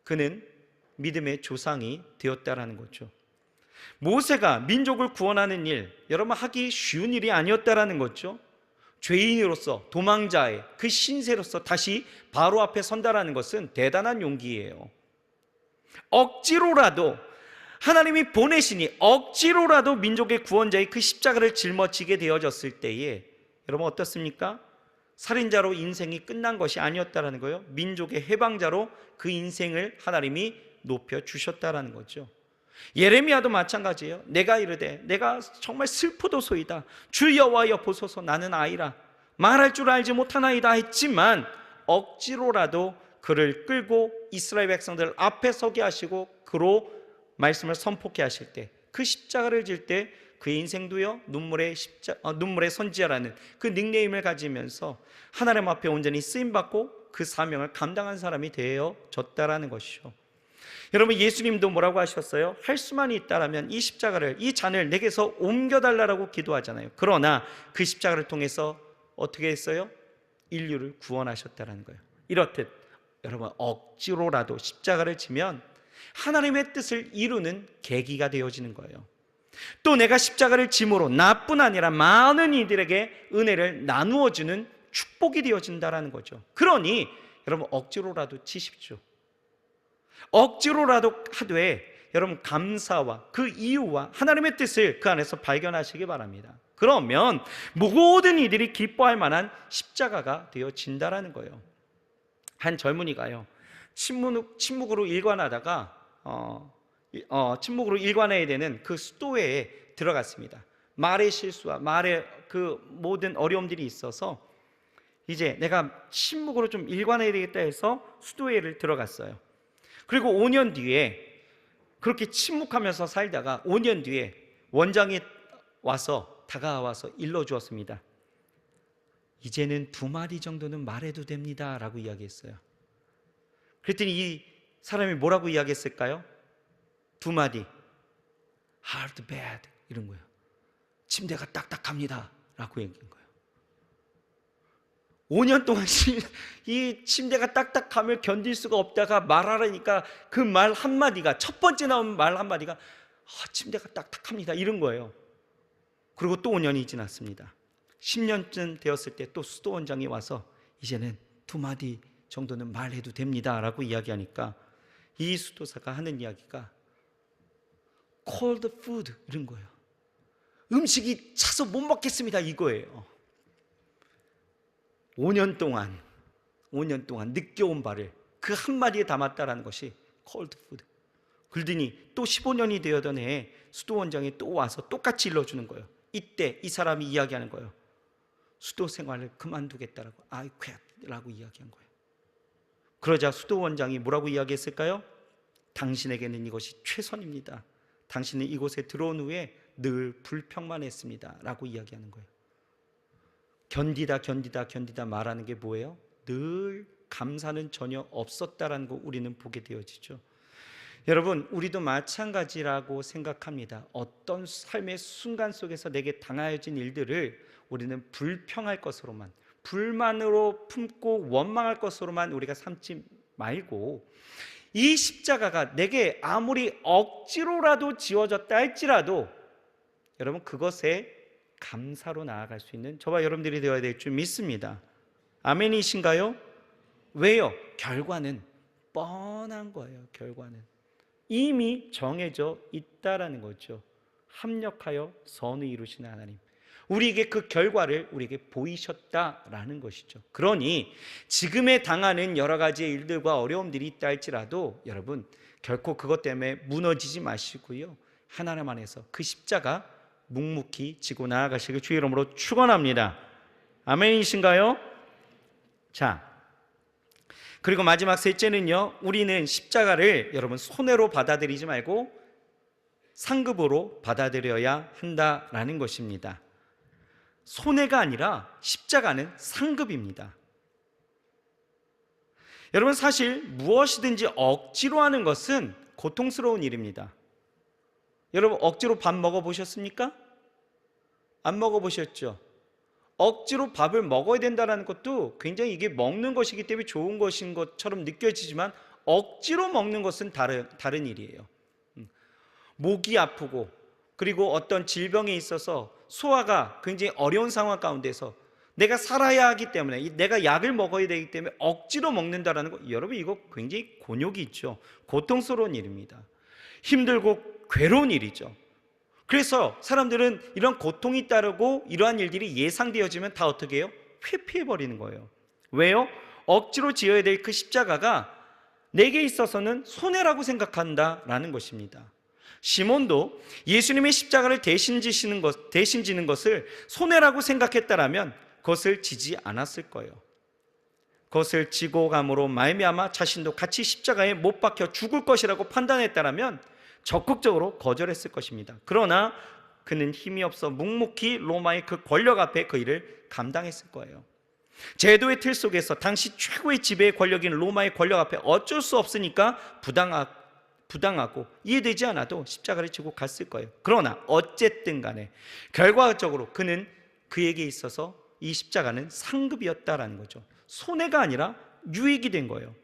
그는 믿음의 조상이 되었다라는 거죠. 모세가 민족을 구원하는 일, 여러분 하기 쉬운 일이 아니었다라는 거죠. 죄인으로서, 도망자의 그 신세로서 다시 바로 앞에 선다라는 것은 대단한 용기예요. 억지로라도 하나님이 보내시니 억지로라도 민족의 구원자의 그 십자가를 짊어지게 되어졌을 때에 여러분 어떻습니까? 살인자로 인생이 끝난 것이 아니었다라는 거예요. 민족의 해방자로 그 인생을 하나님이 높여주셨다라는 거죠. 예레미야도 마찬가지예요. 내가 이르되 내가 정말 슬프도소이다. 주 여호와여 보소서, 나는 아이라 말할 줄 알지 못하나이다 했지만 억지로라도 그를 끌고 이스라엘 백성들 앞에 서게 하시고 그로 말씀을 선포케 하실 때, 그 십자가를 질 때 그의 인생도요 눈물의 선지자라는 그 닉네임을 가지면서 하나님 앞에 온전히 쓰임받고 그 사명을 감당한 사람이 되어졌다라는 것이죠. 여러분, 예수님도 뭐라고 하셨어요? 할 수만 있다라면 이 십자가를, 이 잔을 내게서 옮겨달라고 기도하잖아요. 그러나 그 십자가를 통해서 어떻게 했어요? 인류를 구원하셨다는 거예요. 이렇듯 여러분, 억지로라도 십자가를 지면 하나님의 뜻을 이루는 계기가 되어지는 거예요. 또 내가 십자가를 짐으로 나뿐 아니라 많은 이들에게 은혜를 나누어주는 축복이 되어진다는 거죠. 그러니 여러분, 억지로라도 지십시오. 억지로라도 하되 여러분 감사와 그 이유와 하나님의 뜻을 그 안에서 발견하시기 바랍니다. 그러면 모든 이들이 기뻐할 만한 십자가가 되어진다라는 거예요. 한 젊은이가요, 침묵으로 일관하다가 침묵으로 일관해야 되는 그 수도회에 들어갔습니다. 말의 실수와 말의 그 모든 어려움들이 있어서 이제 내가 침묵으로 좀 일관해야 되겠다 해서 수도회를 들어갔어요. 그리고 5년 뒤에 그렇게 침묵하면서 살다가 5년 뒤에 원장이 다가와서 일러주었습니다. 이제는 2마디 정도는 말해도 됩니다 라고 이야기했어요. 그랬더니 이 사람이 뭐라고 이야기했을까요? 2마디, hard bad 이런 거예요. 침대가 딱딱합니다 라고 얘기한 거예요. 5년 동안 이 침대가 딱딱함을 견딜 수가 없다가 말하라니까 그 말 한마디가, 첫 번째 나온 말 한마디가 침대가 딱딱합니다 이런 거예요. 그리고 또 5년이 지났습니다. 10년쯤 되었을 때 또 수도원장이 와서 이제는 2마디 정도는 말해도 됩니다 라고 이야기하니까 이 수도사가 하는 이야기가 cold food 이런 거예요. 음식이 차서 못 먹겠습니다 이거예요. 5년 동안 느껴온 바를 그 한마디에 담았다라는 것이 cold food. 그러더니 또 15년이 되어던 해에 수도원장이 또 와서 똑같이 일러주는 거예요. 이때 이 사람이 이야기하는 거예요. 수도 생활을 그만두겠다라고, I quit 라고 이야기한 거예요. 그러자 수도원장이 뭐라고 이야기했을까요? 당신에게는 이것이 최선입니다. 당신은 이곳에 들어온 후에 늘 불평만 했습니다 라고 이야기하는 거예요. 견디다 말하는 게 뭐예요? 늘 감사는 전혀 없었다라는 거 우리는 보게 되어지죠. 여러분, 우리도 마찬가지라고 생각합니다. 어떤 삶의 순간 속에서 내게 당하여진 일들을 우리는 불평할 것으로만, 불만으로 품고 원망할 것으로만 우리가 삼지 말고, 이 십자가가 내게 아무리 억지로라도 지워졌다 할지라도 여러분 그것에 감사로 나아갈 수 있는 저와 여러분들이 되어야 될 줄 믿습니다. 아멘이신가요? 왜요? 결과는 뻔한 거예요. 결과는 이미 정해져 있다라는 거죠. 합력하여 선을 이루시는 하나님, 우리에게 그 결과를 우리에게 보이셨다라는 것이죠. 그러니 지금에 당하는 여러 가지의 일들과 어려움들이 있다 할지라도 여러분 결코 그것 때문에 무너지지 마시고요, 하나님 안에서 그 십자가 묵묵히 지고 나아가시길 주의 이름으로 축원합니다. 아멘이신가요? 자, 그리고 마지막 셋째는요, 우리는 십자가를 여러분 손해로 받아들이지 말고 상급으로 받아들여야 한다라는 것입니다. 손해가 아니라 십자가는 상급입니다. 여러분, 사실 무엇이든지 억지로 하는 것은 고통스러운 일입니다. 여러분, 억지로 밥 먹어보셨습니까? 안 먹어보셨죠? 억지로 밥을 먹어야 된다는 것도 굉장히 이게 먹는 것이기 때문에 좋은 것인 것처럼 느껴지지만 억지로 먹는 것은 다른 일이에요. 목이 아프고 그리고 어떤 질병에 있어서 소화가 굉장히 어려운 상황 가운데서 내가 살아야 하기 때문에 내가 약을 먹어야 되기 때문에 억지로 먹는다는 거, 여러분 이거 굉장히 곤욕이 있죠. 고통스러운 일입니다. 힘들고 괴로운 일이죠. 그래서 사람들은 이런 고통이 따르고 이러한 일들이 예상되어지면 다 어떻게 해요? 회피해버리는 거예요. 왜요? 억지로 지어야 될 그 십자가가 내게 있어서는 손해라고 생각한다라는 것입니다. 시몬도 예수님의 십자가를 대신 지는 것을 손해라고 생각했다라면 그것을 지지 않았을 거예요. 그것을 지고 감으로 말미암아 자신도 같이 십자가에 못 박혀 죽을 것이라고 판단했다라면 적극적으로 거절했을 것입니다. 그러나 그는 힘이 없어 묵묵히 로마의 그 권력 앞에 그 일을 감당했을 거예요. 제도의 틀 속에서 당시 최고의 지배의 권력인 로마의 권력 앞에 어쩔 수 없으니까 부당하고 이해되지 않아도 십자가를 지고 갔을 거예요. 그러나 어쨌든 간에 결과적으로 그에게 있어서 이 십자가는 상급이었다라는 거죠. 손해가 아니라 유익이 된 거예요.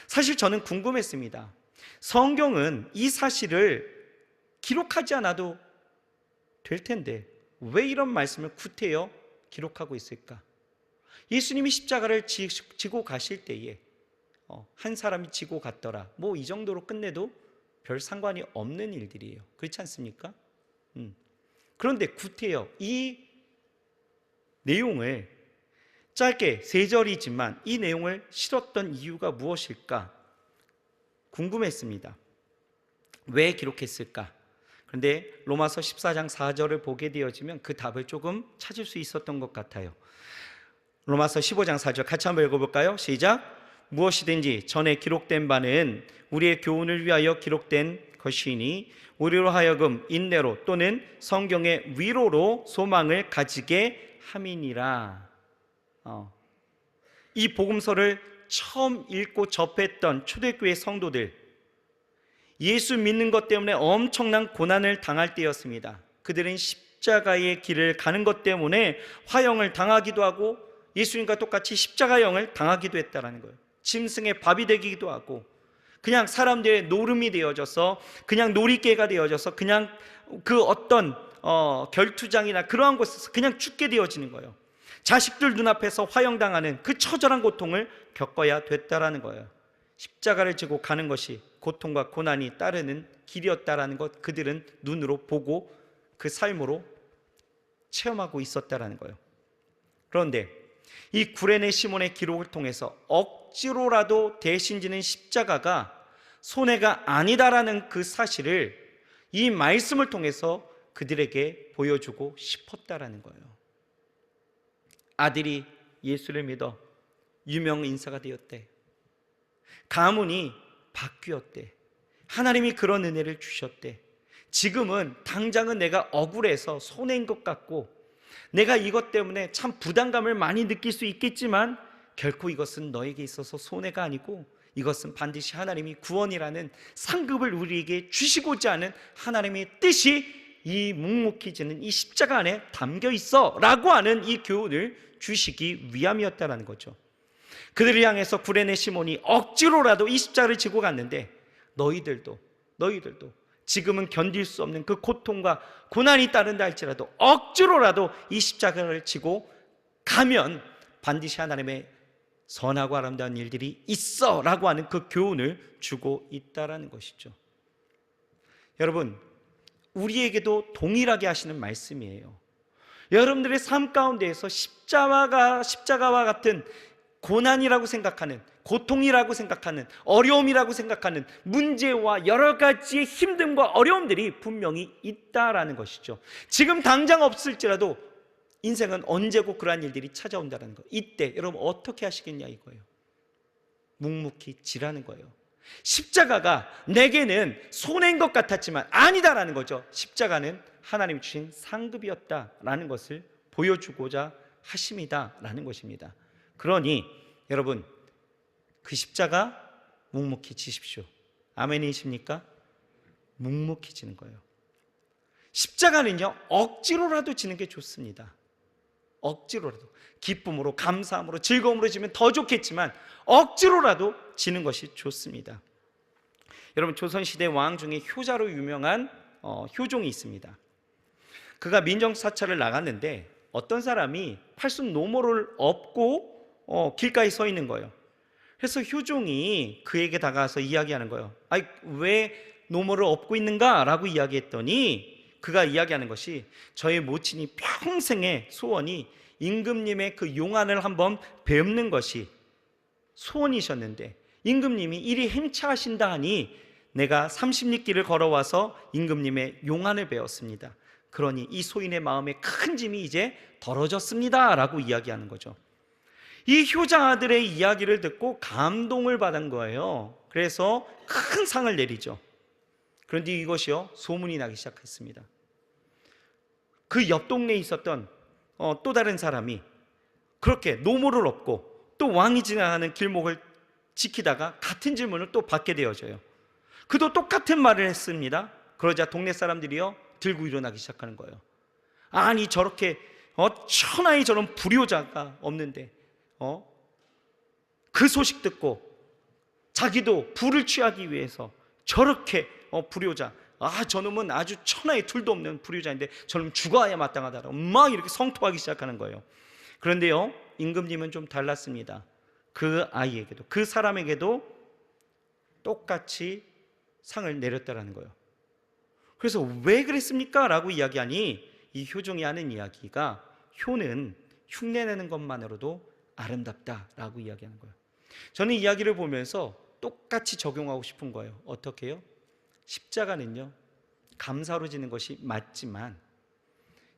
사실 저는 궁금했습니다. 성경은 이 사실을 기록하지 않아도 될 텐데 왜 이런 말씀을 구태여 기록하고 있을까? 예수님이 십자가를 지고 가실 때에 한 사람이 지고 갔더라, 뭐 이 정도로 끝내도 별 상관이 없는 일들이에요. 그렇지 않습니까? 그런데 구태여 이 내용을 짧게 3절이지만 이 내용을 실었던 이유가 무엇일까 궁금했습니다. 왜 기록했을까? 그런데 로마서 14장 4절을 보게 되어지면 그 답을 조금 찾을 수 있었던 것 같아요. 로마서 15장 4절 같이 한번 읽어볼까요? 시작. 무엇이든지 전에 기록된 바는 우리의 교훈을 위하여 기록된 것이니 우리로 하여금 인내로 또는 성경의 위로로 소망을 가지게 함이니라. 이 복음서를 처음 읽고 접했던 초대교회 성도들, 예수 믿는 것 때문에 엄청난 고난을 당할 때였습니다. 그들은 십자가의 길을 가는 것 때문에 화형을 당하기도 하고 예수님과 똑같이 십자가형을 당하기도 했다는 거예요. 짐승의 밥이 되기도 하고 그냥 사람들의 노름이 되어져서 그냥 놀이개가 되어져서 그냥 그 어떤 결투장이나 그러한 곳에서 그냥 죽게 되어지는 거예요. 자식들 눈앞에서 화형당하는 그 처절한 고통을 겪어야 됐다라는 거예요. 십자가를 지고 가는 것이 고통과 고난이 따르는 길이었다라는 것, 그들은 눈으로 보고 그 삶으로 체험하고 있었다라는 거예요. 그런데 이 구레네 시몬의 기록을 통해서 억지로라도 대신 지는 십자가가 손해가 아니다라는 그 사실을 이 말씀을 통해서 그들에게 보여주고 싶었다라는 거예요. 아들이 예수를 믿어 유명 인사가 되었대. 가문이 바뀌었대. 하나님이 그런 은혜를 주셨대. 지금은 당장은 내가 억울해서 손해인 것 같고 내가 이것 때문에 참 부담감을 많이 느낄 수 있겠지만 결코 이것은 너에게 있어서 손해가 아니고 이것은 반드시 하나님이 구원이라는 상급을 우리에게 주시고자 하는 하나님의 뜻이 이 묵묵히 지는 이 십자가 안에 담겨 있어 라고 하는 이 교훈을 주시기 위함이었다는 거죠. 그들을 향해서 구레네 시몬이 억지로라도 이 십자가를 지고 갔는데 너희들도 지금은 견딜 수 없는 그 고통과 고난이 따른다 할지라도 억지로라도 이 십자가를 지고 가면 반드시 하나님의 선하고 아름다운 일들이 있어 라고 하는 그 교훈을 주고 있다라는 것이죠. 여러분, 우리에게도 동일하게 하시는 말씀이에요. 여러분들의 삶 가운데에서 십자가와 같은 고난이라고 생각하는, 고통이라고 생각하는, 어려움이라고 생각하는 문제와 여러 가지의 힘듦과 어려움들이 분명히 있다라는 것이죠. 지금 당장 없을지라도 인생은 언제고 그러한 일들이 찾아온다는 거. 이때 여러분 어떻게 하시겠냐 이거예요. 묵묵히 지라는 거예요. 십자가가 내게는 손해인 것 같았지만 아니다라는 거죠. 십자가는 하나님이 주신 상급이었다라는 것을 보여주고자 하심이다라는 것입니다. 그러니 여러분 그 십자가 묵묵히 지십시오. 아멘이십니까? 묵묵히 지는 거예요. 십자가는요 억지로라도 지는 게 좋습니다. 억지로라도 기쁨으로 감사함으로 즐거움으로 지면 더 좋겠지만 억지로라도 지는 것이 좋습니다. 여러분 조선시대 왕 중에 효자로 유명한 효종이 있습니다. 그가 민정사찰을 나갔는데 어떤 사람이 팔순 노모를 업고 길가에 서 있는 거예요. 그래서 효종이 그에게 다가와서 이야기하는 거예요. 아니 왜 노모를 업고 있는가? 라고 이야기했더니 그가 이야기하는 것이 저의 모친이 평생의 소원이 임금님의 그 용안을 한번 뵙는 것이 소원이셨는데 임금님이 이리 행차하신다 하니 내가 30리 길을 걸어와서 임금님의 용안을 배웠습니다. 그러니 이 소인의 마음에 큰 짐이 이제 덜어졌습니다 라고 이야기하는 거죠. 이 효자들의 이야기를 듣고 감동을 받은 거예요. 그래서 큰 상을 내리죠. 그런데 이것이요 소문이 나기 시작했습니다. 그 옆 동네에 있었던 또 다른 사람이 그렇게 노모를 업고 또 왕이 지나가는 길목을 지키다가 같은 질문을 또 받게 되어져요. 그도 똑같은 말을 했습니다. 그러자 동네 사람들이요 들고 일어나기 시작하는 거예요. 아니 저렇게 천하에 저런 불효자가 없는데 그 소식 듣고 자기도 불을 취하기 위해서 저렇게 불효자, 저놈은 아주 천하에 둘도 없는 불효자인데 저놈 죽어야 마땅하다 막 이렇게 성토하기 시작하는 거예요. 그런데요 임금님은 좀 달랐습니다. 그 아이에게도 그 사람에게도 똑같이 상을 내렸다라는 거예요. 그래서 왜 그랬습니까? 라고 이야기하니 이 효종이 하는 이야기가 효는 흉내내는 것만으로도 아름답다라고 이야기하는 거예요. 저는 이 이야기를 보면서 똑같이 적용하고 싶은 거예요. 어떻게 해요? 십자가는요 감사로 지는 것이 맞지만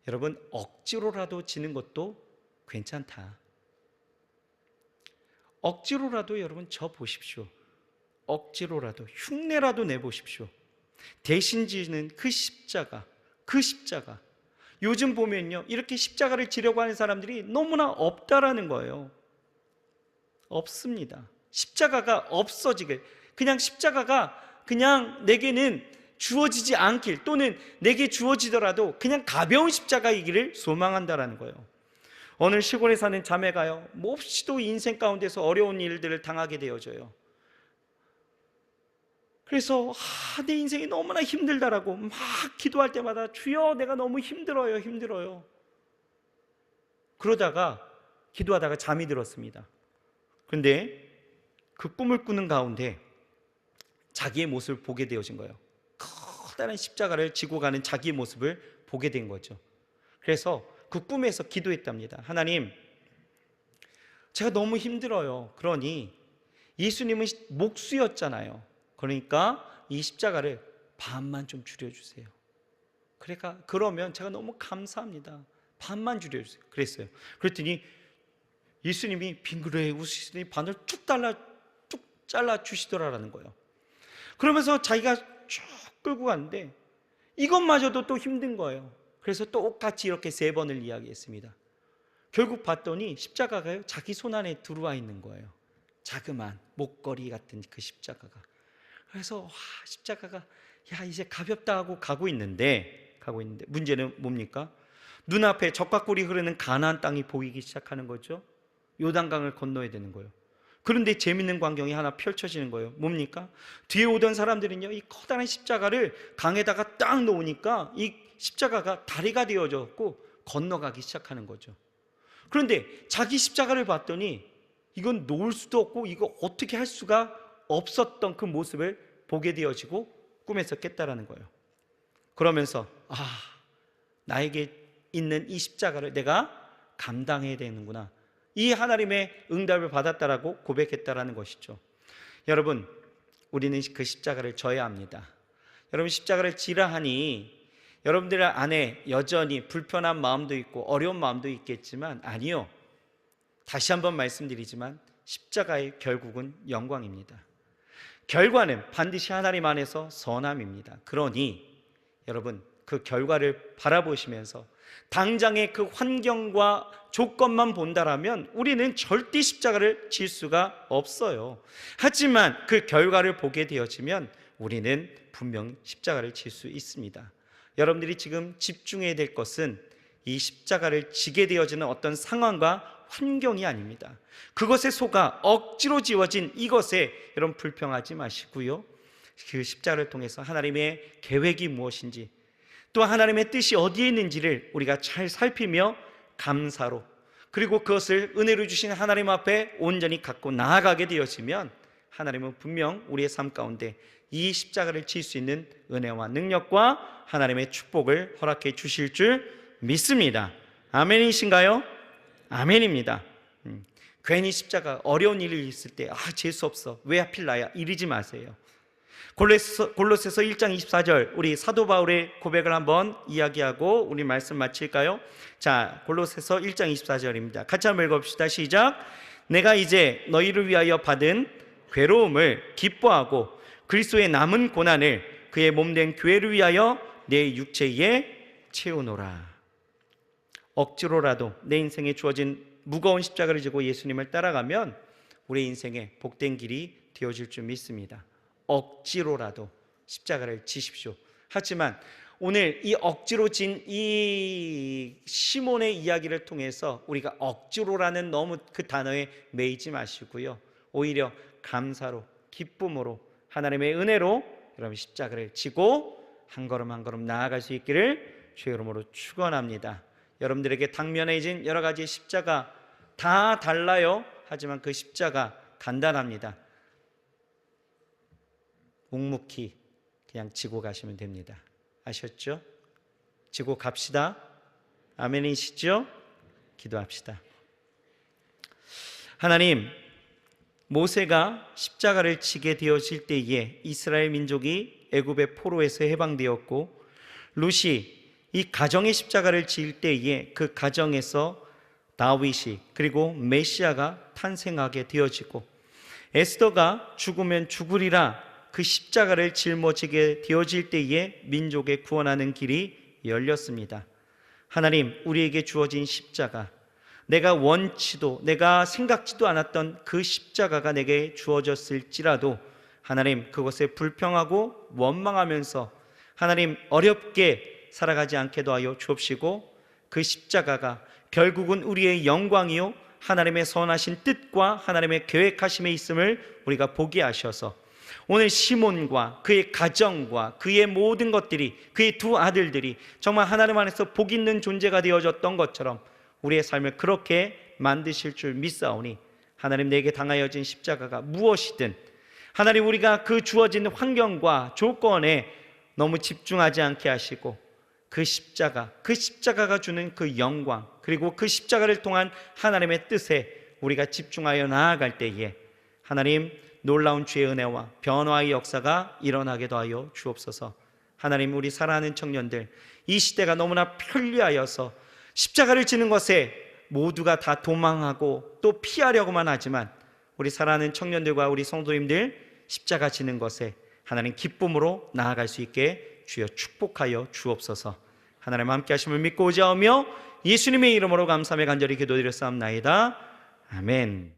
여러분 억지로라도 지는 것도 괜찮다. 억지로라도 여러분 져 보십시오. 억지로라도 흉내라도 내보십시오. 대신 지는 그 십자가 요즘 보면요 이렇게 십자가를 지려고 하는 사람들이 너무나 없다라는 거예요. 없습니다. 십자가가 없어지게 그냥 십자가가 그냥 내게는 주어지지 않길 또는 내게 주어지더라도 그냥 가벼운 십자가이기를 소망한다라는 거예요. 어느 시골에 사는 자매가요 몹시도 인생 가운데서 어려운 일들을 당하게 되어져요. 그래서 내 인생이 너무나 힘들다라고 막 기도할 때마다 주여 내가 너무 힘들어요. 그러다가 기도하다가 잠이 들었습니다. 그런데 그 꿈을 꾸는 가운데 자기의 모습을 보게 되어진 거예요. 커다란 십자가를 지고 가는 자기의 모습을 보게 된 거죠. 그래서 그 꿈에서 기도했답니다. 하나님, 제가 너무 힘들어요. 그러니 예수님은 목수였잖아요. 그러니까 이 십자가를 반만 좀 줄여주세요. 그러면 제가 너무 감사합니다. 반만 줄여주세요. 그랬어요. 그랬더니 예수님이 빙그레 웃으시더니 반을 쭉 잘라 주시더라라는 거예요. 그러면서 자기가 쭉 끌고 갔는데 이것마저도 또 힘든 거예요. 그래서 똑같이 이렇게 3번을 이야기했습니다. 결국 봤더니 십자가가요, 자기 손 안에 들어와 있는 거예요. 자그마한 목걸이 같은 그 십자가가. 그래서 십자가가 이제 가볍다 하고 가고 있는데 문제는 뭡니까? 눈앞에 적과 꿀이 흐르는 가나안 땅이 보이기 시작하는 거죠. 요단강을 건너야 되는 거예요. 그런데 재밌는 광경이 하나 펼쳐지는 거예요. 뭡니까? 뒤에 오던 사람들은요, 이 커다란 십자가를 강에다가 딱 놓으니까 이 십자가가 다리가 되어졌고 건너가기 시작하는 거죠. 그런데 자기 십자가를 봤더니 이건 놓을 수도 없고 이거 어떻게 할 수가 없었던 그 모습을 보게 되어지고 꿈에서 깼다라는 거예요. 그러면서 나에게 있는 이 십자가를 내가 감당해야 되는구나, 이 하나님의 응답을 받았다라고 고백했다라는 것이죠. 여러분, 우리는 그 십자가를 져야 합니다. 여러분, 십자가를 지라 하니 여러분들 안에 여전히 불편한 마음도 있고 어려운 마음도 있겠지만, 아니요, 다시 한번 말씀드리지만 십자가의 결국은 영광입니다. 결과는 반드시 하나님 안에서 선함입니다. 그러니 여러분, 그 결과를 바라보시면서 당장의 그 환경과 조건만 본다라면 우리는 절대 십자가를 질 수가 없어요. 하지만 그 결과를 보게 되어지면 우리는 분명 십자가를 질 수 있습니다. 여러분들이 지금 집중해야 될 것은 이 십자가를 지게 되어지는 어떤 상황과 환경이 아닙니다. 그것에 속아 억지로 지워진 이것에 여러분 불평하지 마시고요, 그 십자가를 통해서 하나님의 계획이 무엇인지, 또 하나님의 뜻이 어디에 있는지를 우리가 잘 살피며 감사로, 그리고 그것을 은혜로 주신 하나님 앞에 온전히 갖고 나아가게 되어지면 하나님은 분명 우리의 삶 가운데 이 십자가를 질 수 있는 은혜와 능력과 하나님의 축복을 허락해 주실 줄 믿습니다. 아멘이신가요? 아멘입니다. 괜히 십자가 어려운 일이 있을 때 재수 없어, 왜 하필 나야, 이러지 마세요. 골로새서 1장 24절 우리 사도 바울의 고백을 한번 이야기하고 우리 말씀 마칠까요? 자, 골로새서 1장 24절입니다. 같이 한번 읽어봅시다. 시작. 내가 이제 너희를 위하여 받은 괴로움을 기뻐하고 그리스도의 남은 고난을 그의 몸된 교회를 위하여 내 육체에 채우노라. 억지로라도 내 인생에 주어진 무거운 십자가를 지고 예수님을 따라가면 우리 인생에 복된 길이 되어질 줄 믿습니다. 억지로라도 십자가를 지십시오. 하지만 오늘 이 억지로 진 이 시몬의 이야기를 통해서 우리가 억지로라는 너무 그 단어에 매이지 마시고요, 오히려 감사로, 기쁨으로, 하나님의 은혜로 여러분 십자가를 지고 한 걸음 한 걸음 나아갈 수 있기를 주의 이름으로 축원합니다. 여러분들에게 당면해진 여러 가지 십자가 다 달라요. 하지만 그 십자가 간단합니다. 묵묵히 그냥 지고 가시면 됩니다. 아셨죠? 지고 갑시다. 아멘이시죠? 기도합시다. 하나님, 모세가 십자가를 지게 되어질 때에 이스라엘 민족이 애굽의 포로에서 해방되었고, 룻이 이 가정의 십자가를 지을 때에 그 가정에서 다윗이 그리고 메시아가 탄생하게 되어지고, 에스더가 죽으면 죽으리라 그 십자가를 짊어지게 되어질 때에 민족의 구원하는 길이 열렸습니다. 하나님, 우리에게 주어진 십자가, 내가 원치도 내가 생각지도 않았던 그 십자가가 내게 주어졌을지라도 하나님, 그것에 불평하고 원망하면서 하나님 어렵게 살아가지 않게 도하여 주옵시고, 그 십자가가 결국은 우리의 영광이요 하나님의 선하신 뜻과 하나님의 계획하심에 있음을 우리가 보게 하셔서 오늘 시몬과 그의 가정과 그의 모든 것들이, 그의 두 아들들이 정말 하나님 안에서 복 있는 존재가 되어졌던 것처럼 우리의 삶을 그렇게 만드실 줄 믿사오니 하나님, 내게 당하여진 십자가가 무엇이든 하나님, 우리가 그 주어진 환경과 조건에 너무 집중하지 않게 하시고 그 십자가가 주는 그 영광, 그리고 그 십자가를 통한 하나님의 뜻에 우리가 집중하여 나아갈 때에 하나님, 놀라운 주의 은혜와 변화의 역사가 일어나게 하여 주옵소서. 하나님, 우리 사랑하는 청년들, 이 시대가 너무나 편리하여서 십자가를 지는 것에 모두가 다 도망하고 또 피하려고만 하지만 우리 사랑하는 청년들과 우리 성도님들, 십자가 지는 것에 하나님 기쁨으로 나아갈 수 있게 주여 축복하여 주옵소서. 하나님 함께 하심을 믿고 의지하며 예수님의 이름으로 감사하며 간절히 기도드렸사옵나이다. 아멘.